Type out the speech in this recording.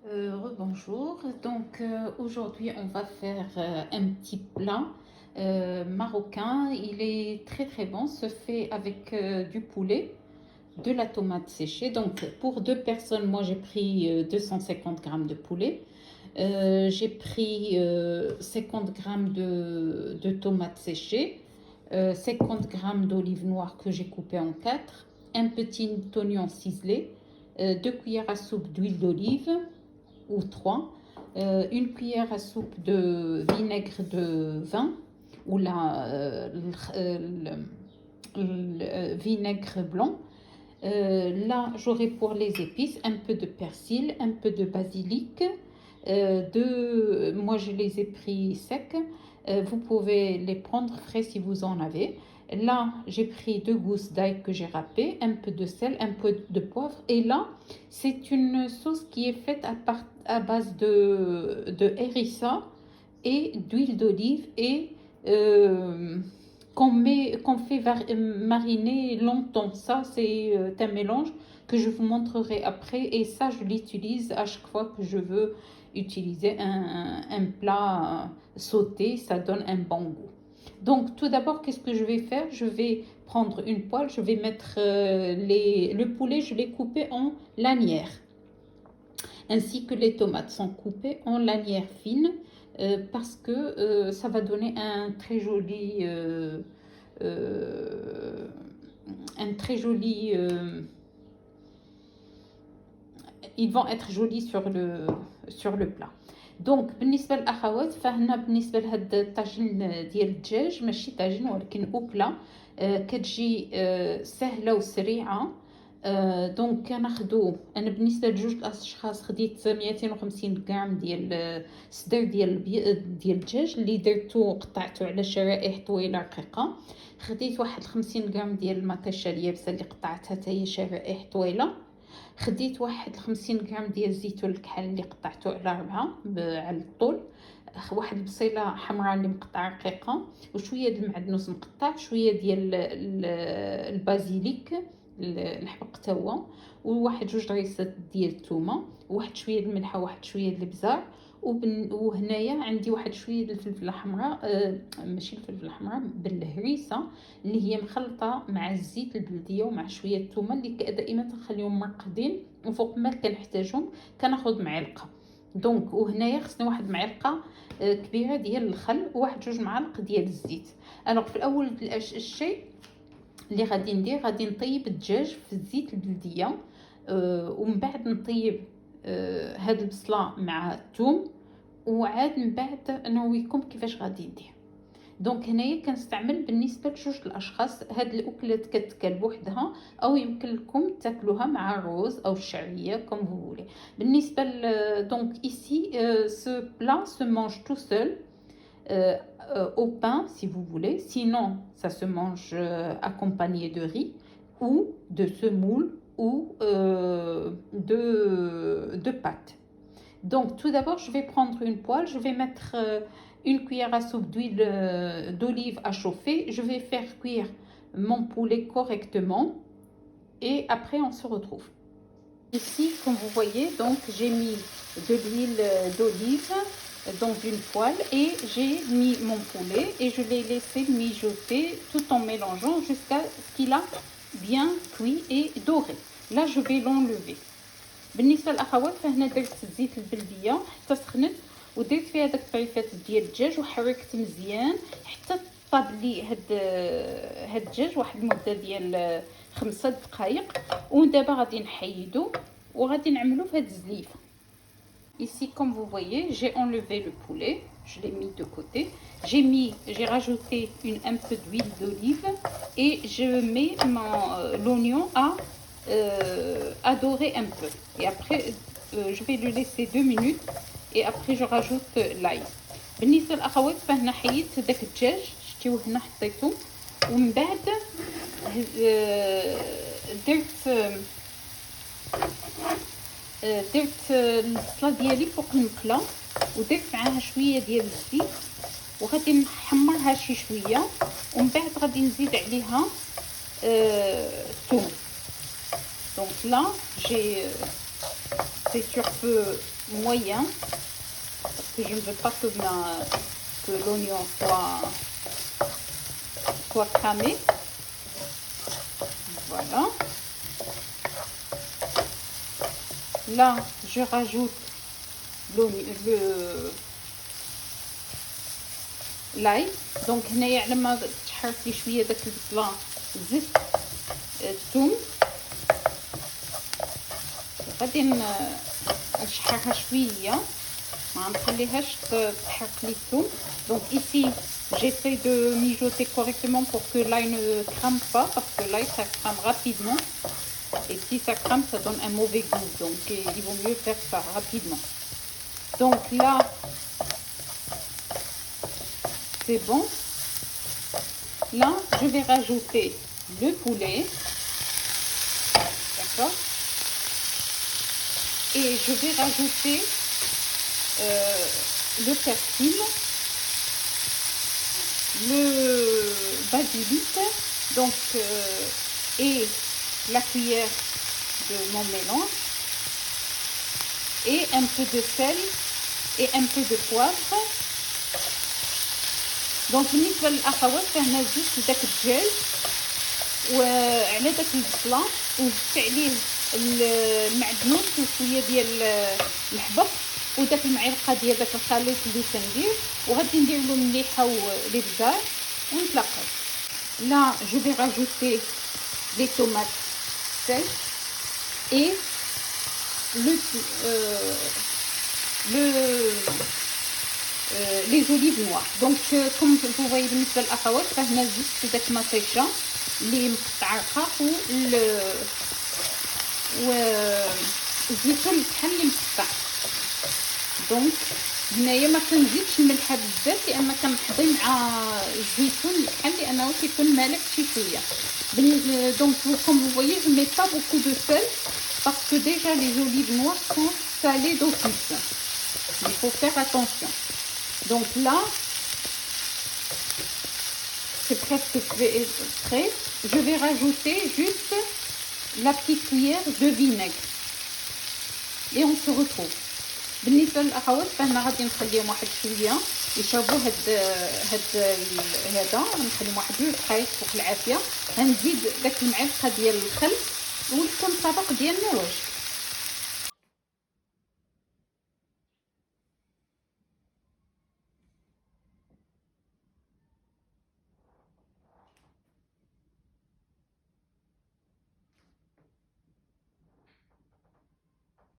Rebonjour. Donc aujourd'hui on va faire un petit plat marocain. Il est très très bon. Se fait avec du poulet, de la tomate séchée. Donc pour deux personnes, moi j'ai pris 250 grammes de poulet. J'ai pris 50 grammes de tomates séchées, 50 grammes d'olive noire que j'ai coupé en quatre, un petit oignon ciselé, 2 cuillères à soupe d'huile d'olive ou 3, une cuillère à soupe de vinaigre de vin ou le vinaigre blanc. Là, j'aurai pour les épices un peu de persil, un peu de basilic. Moi, je les ai pris secs. Vous pouvez les prendre frais si vous en avez. Là, j'ai pris 2 gousses d'ail que j'ai râpées, un peu de sel, un peu de poivre. Et là, c'est une sauce qui est faite à base de hérissa et d'huile d'olive et euh, qu'on fait mariner longtemps. Ça, c'est un mélange que je vous montrerai après. Et ça, je l'utilise à chaque fois que je veux utiliser un plat sauté. Ça donne un bon goût. Donc, tout d'abord, qu'est-ce que je vais faire? Je vais prendre une poêle, je vais mettre le poulet, je l'ai coupé en lanières, ainsi que les tomates sont coupées en lanières fines parce que ça va donner euh, un très joli ils vont être jolis sur le plat. دونك بالنسبه للاخوات فهنا بالنسبه لهاد الطاجين ديال الدجاج ماشي طاجين ولكن اكله كتجي سهله وسريعه. دونك كناخدو انا بالنسبه لجوج الاشخاص خديت 250 غرام ديال صدر ديال الدجاج اللي درتو قطعته على شرائح طويله رقيقه. خديت واحد 50 غرام ديال المطيشه اليابسه اللي قطعتها حتى هي شرائح طويله. خديت واحد 50 غرام ديال الزيتون الكحل اللي قطعته على 4 على الطول. واحد البصيله حمراء اللي مقطعه رقيقه وشويه د المعدنوس مقطع، شويه ديال البازيليك الحبق تا هو، وواحد 2 ريسات ديال الثومه، وواحد شويه د الملحه وواحد شويه د الابزار. وهنايا عندي واحد شويه د الفلفله الحمراء، ماشي الفلفله الحمراء، بالهريسه اللي هي مخلطه مع الزيت البلديه ومع شويه الثومه اللي دائما تنخليهم مرقدين، وفوق ما كنحتاجهم كناخذ معلقه. دونك وهنايا خصني واحد معلقه كبيره ديال الخل وواحد 2 معالق ديال الزيت. انا في الاول الشيء اللي غادي ندير غادي نطيب الدجاج في الزيت البلديه، ومن بعد نطيب هاد البصله مع الثوم، وعاد من بعد نوريكم كيفاش غادي ندير. دونك هنايا كنستعمل بالنسبه لجوج الاشخاص هاد الاكلات كتكال بوحدها او يمكن لكم تاكلوها مع الرز او الشعريه كوم vous voulez. بالنسبه دونك ici ce plat se mange tout seul au pain si vous voulez, sinon ça se mange accompagné de riz ou de semoule ou de pâtes. Donc tout d'abord je vais prendre une poêle, je vais mettre une cuillère à soupe d'huile d'olive à chauffer. Je vais faire cuire mon poulet correctement et après on se retrouve. Ici, comme vous voyez, donc j'ai mis de l'huile d'olive dans une poêle et j'ai mis mon poulet et je l'ai laissé mijoter tout en mélangeant jusqu'à ce qu'il a bien cuit et doré. Là, je vais l'enlever. بالنسبه للاخوات فهنا درت الزيت البلديه حتى سخنت ودرت فيها داك الطريفات ديال الدجاج وحركت مزيان حتى طاب لي هاد الدجاج واحد المده ديال 5 دقائق. ودابا غادي نحيدو وغادي نعملو في هاد الزليفه. Ici, comme vous voyez, j'ai enlevé le poulet, je l'ai mis de côté. J'ai rajouté un peu d'huile d'olive et je mets l'oignon à dorer un peu. Et après, je vais le laisser 2 minutes et après je rajoute l'ail. بالنسبه للاخوات فهنا حيدت داك الدجاج شتيوه هنا حطيته، ومن بعد درت البصله ديالي فوق المقله ودرت معاها شويه ديال الزيت وغادي نحمرها شي شويه، ومن بعد غادي نزيد عليها الثوم. Donc là, j'ai fait sur feu moyen parce que je ne veux pas que l'oignon soit cramé. Voilà. Là, je rajoute l'ail. Donc هنايا على ما تحرك لي شويه داك البصله زدت الثوم. غادي نشحرها شويه ما نخليهاش تحرق لي الثوم. Donc ici j'essaie de mijoter correctement pour que l'ail ne crame pas parce que l'ail ça crame rapidement et si ça crame ça donne un mauvais goût, donc il vaut mieux faire ça rapidement. Donc là c'est bon. Là je vais rajouter le poulet, d'accord, et je vais rajouter le persil, le basilic, donc et la cuillère de mon mélange et un peu de sel et un peu de poivre. دونك بالنسبه للاخوات فهنا زدت داك الدجاج وعلى داك البصله وزدت عليه المعدنوس وشويه ديال الحبق وداك المعلقه ديال داك الخليط اللي كندير وغادي ندير له المليحه والابزار ونتلاقاو. Là je vais rajouter les tomates sèches et les olives noires. Donc comme vous voyez بالنسبه للاخوات فهنا زدت داك مطيشه اللي مقطعه رقاق والزيتون بحال اللي مقطع. دونك هنايا ما كنزيدش الملحه بزاف لان كنحضي مع الزيتون بحال لانه كيكون مالح شي شويه. Donc comme vous voyez je mets pas beaucoup de sel parce que déjà les olives noires sont salées d'office. Il faut faire attention. Donc là c'est presque prêt. Je vais rajouter juste la petite cuillère de vinaigre et on se retrouve. بالنسبه للاخوات فهنا غادي نخليهم واحد شويه يشربوا هذا نخليهم واحد 2 دقائق فوق العافيه. غنزيد داك المعلقه ديال الخل ونكون طبق ديال النواش.